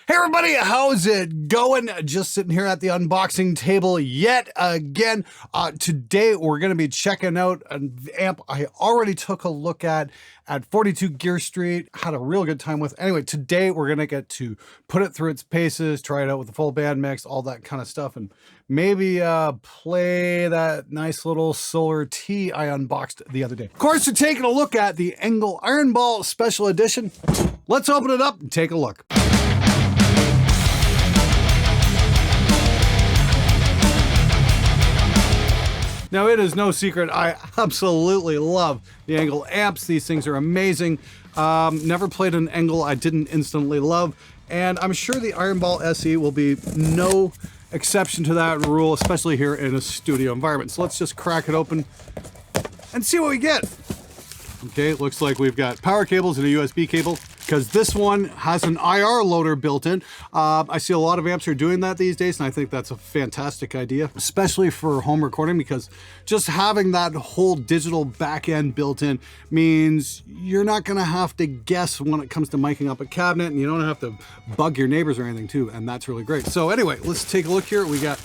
Hey everybody, how's it going? Just sitting here at the unboxing table yet again. Today we're going to be checking out an amp I already took a look at 42 Gear Street, had a real good time with. Anyway, today we're going to get to put it through its paces, try it out with the full band mix, all that kind of stuff, and maybe play that nice little Solar T I unboxed the other day. Of course, we're taking a look at the Engl Ironball Special Edition. Let's open it up and take a look. Now, it is no secret, I absolutely love the Engl amps. These things are amazing. Never played an Engl I didn't instantly love, and I'm sure the Ironball SE will be no exception to that rule, especially here in a studio environment. So let's just crack it open and see what we get. Okay, it looks like we've got power cables and a USB cable, because this one has an IR loader built in. I see a lot of amps are doing that these days, and I think that's a fantastic idea, especially for home recording, because just having that whole digital back end built in means you're not gonna have to guess when it comes to miking up a cabinet, and you don't have to bug your neighbors or anything too, and that's really great. So anyway, let's take a look here. We got,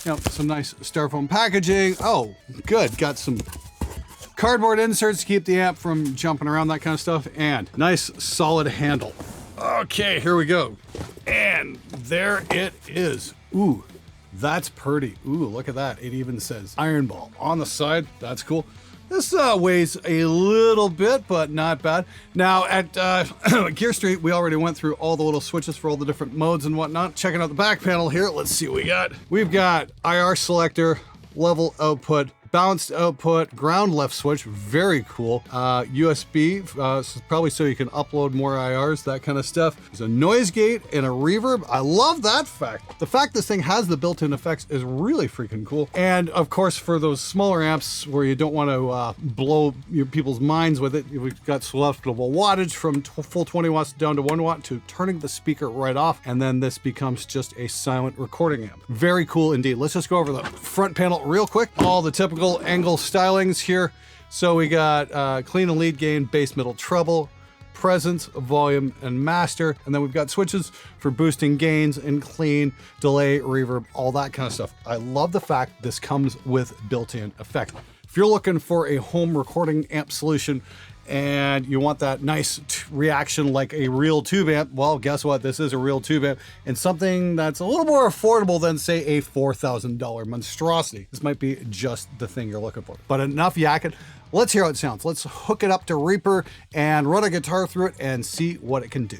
you know, some nice styrofoam packaging. Oh, good, got some cardboard inserts to keep the amp from jumping around, that kind of stuff, and nice solid handle. Okay, here we go. And there it is. Ooh, that's pretty. Ooh, look at that. It even says Ironball on the side. That's cool. This weighs a little bit, but not bad. Now at Gear Street, we already went through all the little switches for all the different modes and whatnot. Checking out the back panel here, let's see what we got. We've got IR selector, level output, balanced output, ground left switch, very cool. USB, probably so you can upload more IRs, that kind of stuff. There's a noise gate and a reverb. I love that fact. The fact this thing has the built-in effects is really freaking cool. And of course, for those smaller amps where you don't want to blow your people's minds with it, we've got selectable wattage from full 20 watts down to 1 watt to turning the speaker right off. And then this becomes just a silent recording amp. Very cool indeed. Let's just go over the front panel real quick. All the typical Engl stylings here. So we got clean and lead gain, bass, middle, treble, presence, volume, and master. And then we've got switches for boosting gains and clean, delay, reverb, all that kind of stuff. I love the fact this comes with built-in effect. If you're looking for a home recording amp solution and you want that nice reaction like a real tube amp, well, guess what? This is a real tube amp, and something that's a little more affordable than, say, a $4,000 monstrosity. This might be just the thing you're looking for. But enough yakking. Let's hear how it sounds. Let's hook it up to Reaper and run a guitar through it and see what it can do.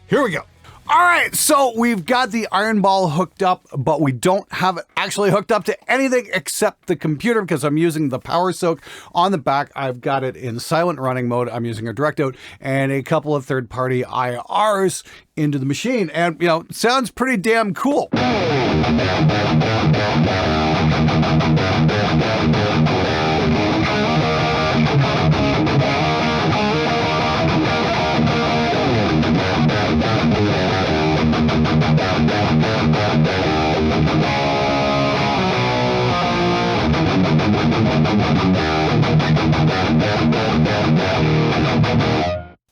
Here we go. All right, so we've got the Ironball hooked up, but we don't have it actually hooked up to anything except the computer, because I'm using the power soak on the back. I've got it in silent running mode. I'm using a direct out and a couple of third-party IRs into the machine, and you know, it sounds pretty damn cool.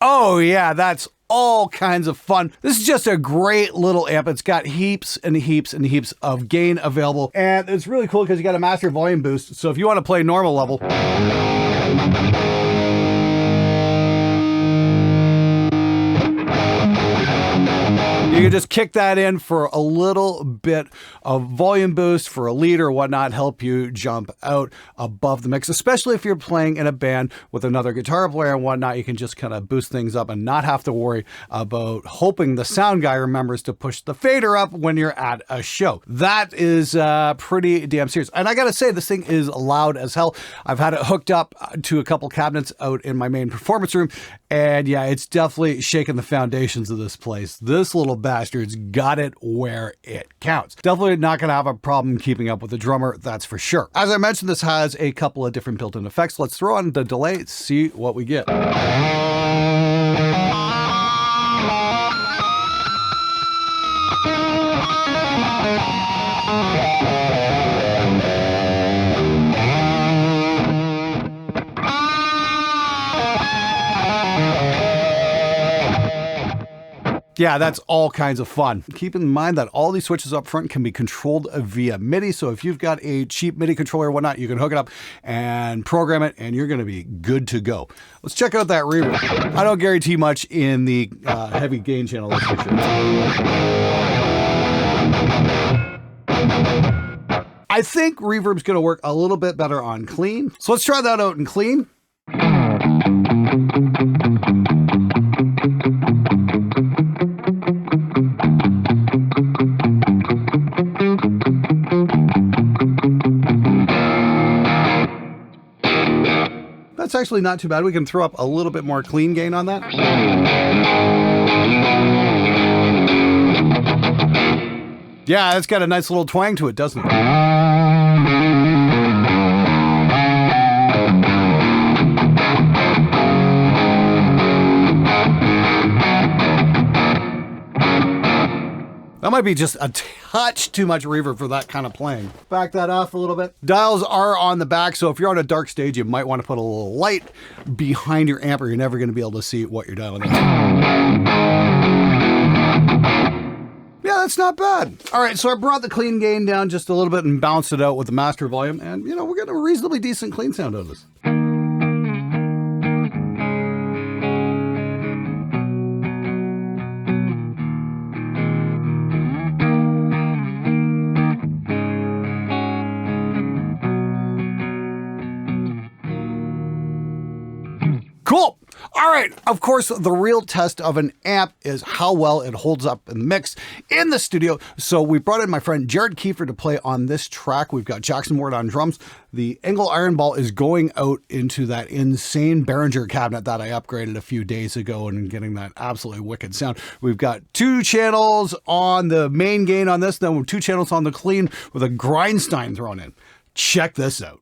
Oh yeah, that's all kinds of fun. This is just a great little amp. It's got heaps and heaps and heaps of gain available, and it's really cool because you got a master volume boost. So if you want to play normal level, you can just kick that in for a little bit of volume boost for a lead or whatnot, help you jump out above the mix, especially if you're playing in a band with another guitar player and whatnot. You can just kind of boost things up and not have to worry about hoping the sound guy remembers to push the fader up when you're at a show. That is pretty damn serious. And I gotta say, this thing is loud as hell. I've had it hooked up to a couple cabinets out in my main performance room, and yeah, it's definitely shaking the foundations of this place. This little bastard's got it where it counts. Definitely not going to have a problem keeping up with the drummer, that's for sure. As I mentioned, this has a couple of different built-in effects. Let's throw on the delay, see what we get. yeah, that's all kinds of fun. Keep in mind that all these switches up front can be controlled via MIDI. So if you've got a cheap MIDI controller or whatnot, you can hook it up and program it and you're going to be good to go. Let's check out that reverb. I don't guarantee much in the heavy gain channel. That's for sure. I think reverb's going to work a little bit better on clean. So let's try that out in clean. That's actually not too bad. We can throw up a little bit more clean gain on that. Yeah, it's got a nice little twang to it, doesn't it? That might be just a touch too much reverb for that kind of playing. Back that off a little bit. Dials are on the back, so if you're on a dark stage, you might want to put a little light behind your amp or you're never going to be able to see what you're dialing in. Yeah, that's not bad. All right, so I brought the clean gain down just a little bit and balanced it out with the master volume, and you know, we're getting a reasonably decent clean sound out of this. Cool. All right. Of course, the real test of an amp is how well it holds up in the mix in the studio. So we brought in my friend Jared Kiefer to play on this track. We've got Jackson Ward on drums. The Engl Ironball is going out into that insane Behringer cabinet that I upgraded a few days ago and getting that absolutely wicked sound. We've got 2 channels on the main gain on this, then 2 channels on the clean with a Grindstein thrown in. Check this out.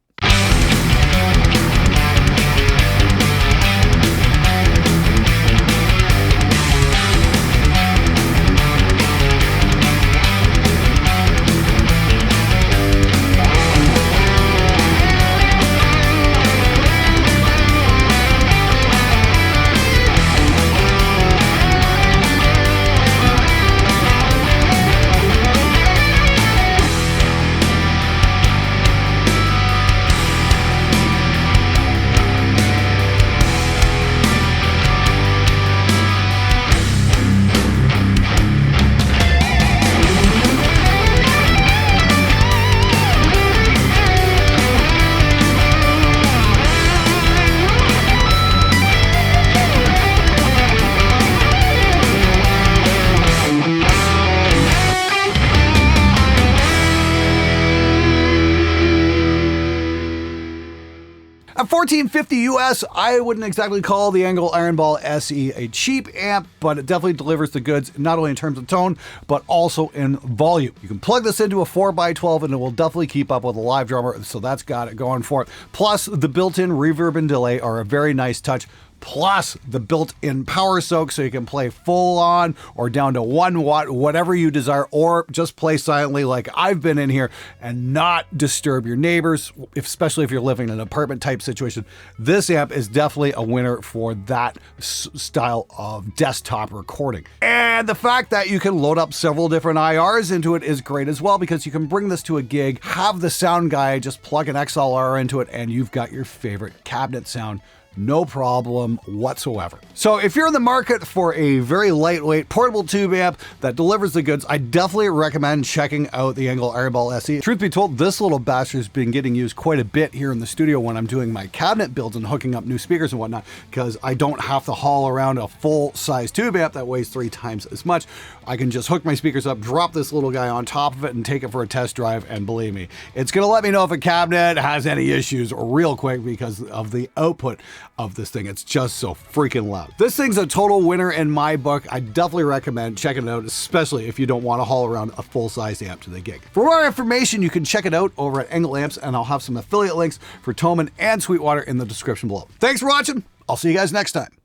At $14.50 US, I wouldn't exactly call the Engl Ironball SE a cheap amp, but it definitely delivers the goods, not only in terms of tone, but also in volume. You can plug this into a 4x12 and it will definitely keep up with a live drummer, so that's got it going for it. Plus, the built-in reverb and delay are a very nice touch. Plus the built-in power soak, so you can play full on or down to 1 watt, whatever you desire, or just play silently like I've been in here and not disturb your neighbors, especially if you're living in an apartment type situation. This amp is definitely a winner for that style of desktop recording. And the fact that you can load up several different IRs into it is great as well, because you can bring this to a gig, have the sound guy just plug an XLR into it, and you've got your favorite cabinet sound. No problem whatsoever. So if you're in the market for a very lightweight portable tube amp that delivers the goods, I definitely recommend checking out the Engl Ironball SE. Truth be told, this little bastard's been getting used quite a bit here in the studio when I'm doing my cabinet builds and hooking up new speakers and whatnot, because I don't have to haul around a full-size tube amp that weighs 3 times as much. I can just hook my speakers up, drop this little guy on top of it, and take it for a test drive, and believe me, it's gonna let me know if a cabinet has any issues real quick because of the output of this thing. It's just so freaking loud. This thing's a total winner in my book. I definitely recommend checking it out, especially if you don't want to haul around a full-size amp to the gig. For more information, you can check it out over at Engl Amps, and I'll have some affiliate links for Thomann and Sweetwater in the description below. Thanks for watching. I'll see you guys next time.